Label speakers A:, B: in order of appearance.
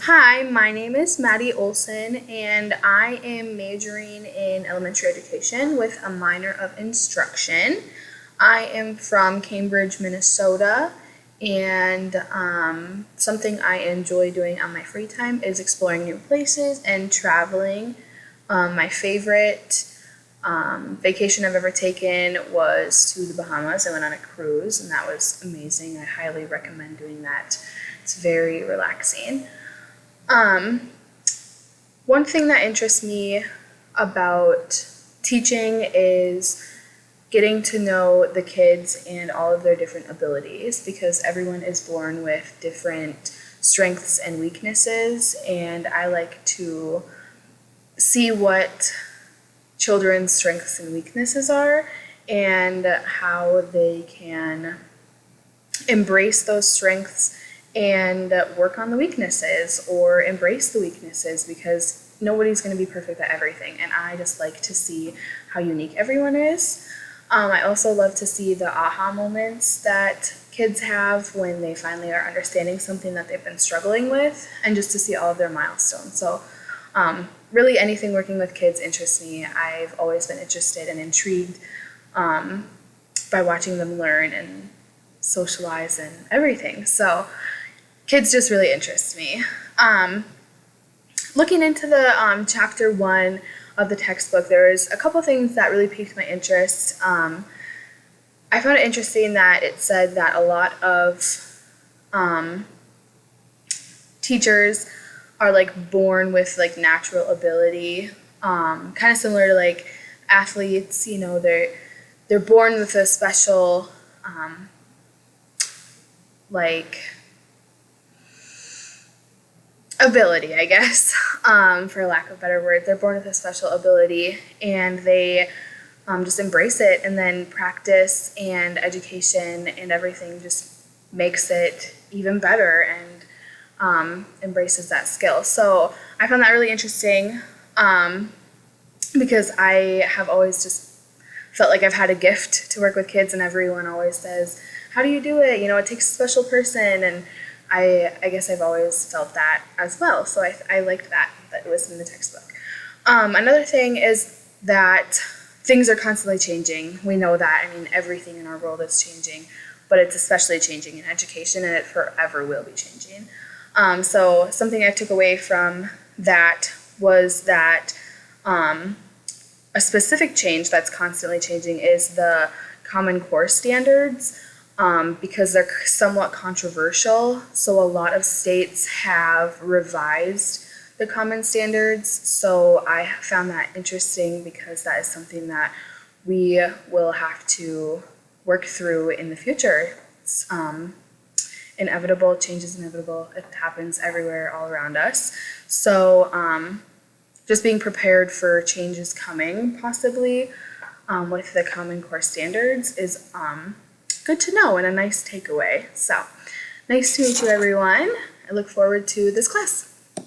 A: Hi, my name is Maddie Olson, and I am majoring in elementary education with a minor of instruction. I am from Cambridge, Minnesota, and something I enjoy doing on my free time is exploring new places and traveling. My favorite vacation I've ever taken was to the Bahamas. I went on a cruise, and that was amazing. I highly recommend doing that. It's very relaxing. Um, One thing that interests me about teaching is getting to know the kids and all of their different abilities because everyone is born with different strengths and weaknesses, and I like to see what children's strengths and weaknesses are and how they can embrace those strengths and work on the weaknesses or embrace the weaknesses because nobody's going to be perfect at everything, and I just like to see how unique everyone is. I also love to see the aha moments that kids have when they finally are understanding something that they've been struggling with, and just to see all of their milestones. So really anything working with kids interests me. I've always been interested and intrigued by watching them learn and socialize and everything. So kids just really interest me. Looking into the chapter 1 of the textbook, there's a couple things that really piqued my interest. I found it interesting that it said that a lot of teachers are like born with like natural ability, kind of similar to like athletes. You know, they're born with a special like ability, I guess, for lack of a better word. They're born with a special ability, and they just embrace it, and then practice and education and everything just makes it even better and embraces that skill. So I found that really interesting because I have always just felt like I've had a gift to work with kids, and everyone always says, how do you do it? You know, it takes a special person, and I guess I've always felt that as well. So I liked that it was in the textbook. Another thing is that things are constantly changing. We know that. I mean, everything in our world is changing, but it's especially changing in education, and it forever will be changing. So something I took away from that was that a specific change that's constantly changing is the Common Core standards. Because they're somewhat controversial. So a lot of states have revised the common standards. So I found that interesting because that is something that we will have to work through in the future. It's inevitable, change is inevitable. It happens everywhere, all around us. So just being prepared for changes coming, possibly, with the Common Core standards is good to know and a nice takeaway. So, nice to meet you, everyone. I look forward to this class.